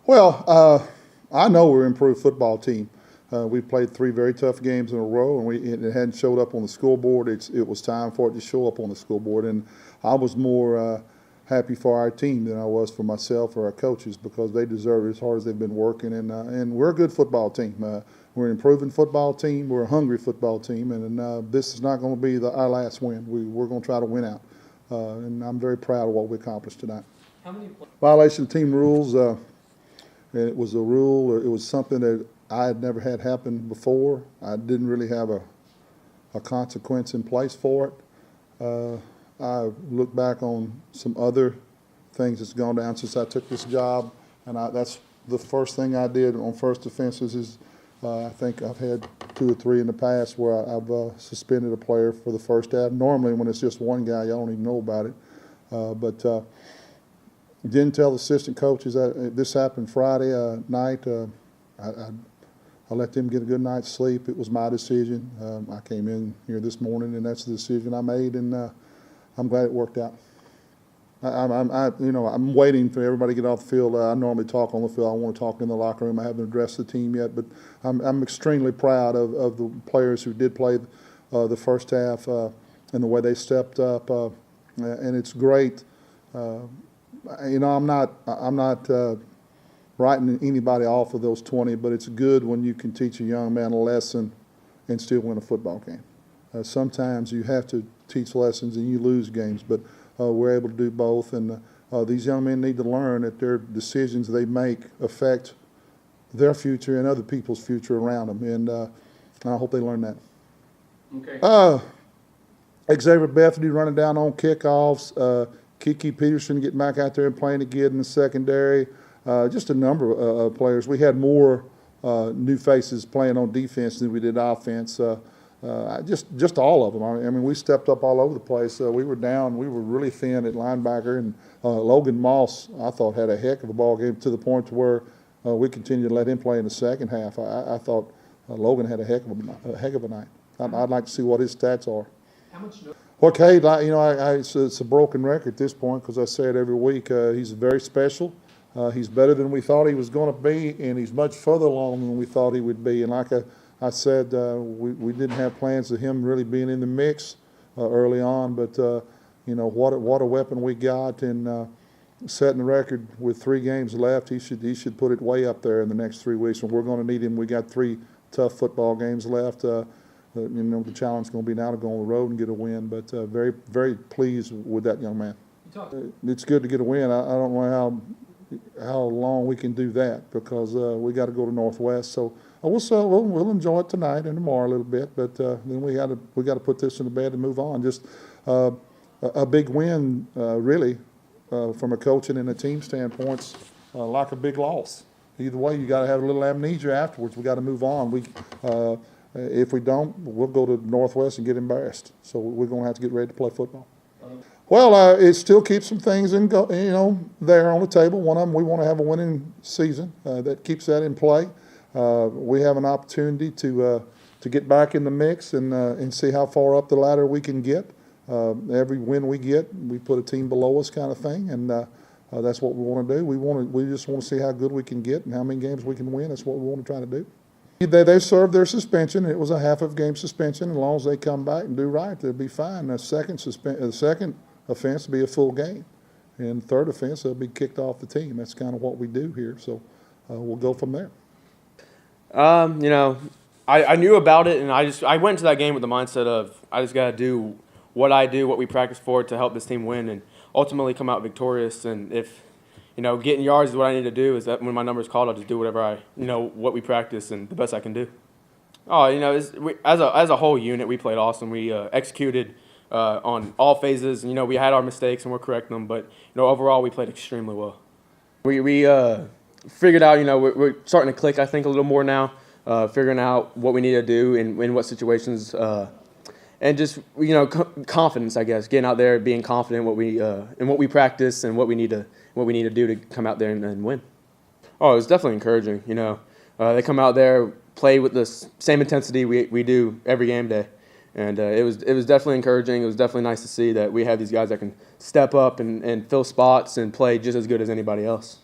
Well, I know we're an improved football team. We played 3 very tough games in a row, and it hadn't showed up on the scoreboard. It was time for it to show up on the scoreboard, and I was more happy for our team than I was for myself or our coaches, because they deserve it as hard as they've been working, and we're a good football team. We're an improving football team. We're a hungry football team, and this is not going to be our last win. We're going to try to win out, and I'm very proud of what we accomplished tonight. How many Violation of team rules. It was a rule, or it was something that I had never had happen before. I didn't really have a consequence in place for it. I look back on some other things that's gone down since I took this job, and that's the first thing I did on first offenses is I think I've had 2 or 3 in the past where I've suspended a player for the first half. Normally when it's just one guy, you don't even know about it. But didn't tell the assistant coaches that this happened Friday night. I let them get a good night's sleep. It was my decision. I came in here this morning, and that's the decision I made, and I'm glad it worked out. I'm waiting for everybody to get off the field. I normally talk on the field. I want to talk in the locker room. I haven't addressed the team yet, but I'm extremely proud of the players who did play the first half and the way they stepped up, and it's great. I'm not writing anybody off of those 20, but it's good when you can teach a young man a lesson and still win a football game. Sometimes you have to teach lessons and you lose games, but we're able to do both. And these young men need to learn that their decisions they make affect their future and other people's future around them. And I hope they learn that. Okay. Xavier Bethany running down on kickoffs. Kiki Peterson getting back out there and playing again in the secondary. Just a number of players. We had more new faces playing on defense than we did offense. Just all of them. I mean, we stepped up all over the place. We were down. We were really thin at linebacker, and Logan Moss, I thought, had a heck of a ball game to the point to where we continued to let him play in the second half. I thought Logan had a heck of a night. I'd like to see what his stats are. How much? Well, Cade, it's a broken record at this point because I say it every week. He's very special. He's better than we thought he was going to be, and he's much further along than we thought he would be. And like I said, we didn't have plans of him really being in the mix early on, but what a weapon we got, and setting the record with 3 games left, he should put it way up there in the next 3 weeks. And we're going to need him. We got 3 tough football games left. The challenge is going to be now to go on the road and get a win, but very, very pleased with that young man. It's good to get a win. I don't know how long we can do that because we got to go to Northwest. So we'll enjoy it tonight and tomorrow a little bit, but then we got to put this in the bed and move on. Just a big win, really, from a coaching and a team standpoint, like a big loss. Either way, you got to have a little amnesia afterwards. We got to move on. If we don't, we'll go to Northwest and get embarrassed. So we're going to have to get ready to play football. Well, it still keeps some things there on the table. One of them, we want to have a winning season. That keeps that in play. We have an opportunity to get back in the mix and see how far up the ladder we can get. Every win we get, we put a team below us, kind of thing, and that's what we want to do. We just want to see how good we can get and how many games we can win. That's what we want to try to do. They served their suspension. It was a half-of-game suspension. As long as they come back and do right, they'll be fine. The second offense will be a full game, and third offense they'll be kicked off the team. That's kind of what we do here. So we'll go from there. I knew about it, and I went to that game with the mindset of I just got to do what we practice for to help this team win and ultimately come out victorious. And if getting yards is what I need to do, is that when my number is called, I'll just do whatever what we practice and the best I can do. As a whole unit, we played awesome. We executed on all phases. We had our mistakes and we're correcting them, but overall we played extremely well. We figured out, we're starting to click, I think, a little more now, figuring out what we need to do in what situations, and just confidence, I guess, getting out there, being confident in what we practice and what we need to do to come out there and win. Oh, it was definitely encouraging. They come out there, play with the same intensity we do every game day, and it was definitely encouraging. It was definitely nice to see that we have these guys that can step up and fill spots and play just as good as anybody else.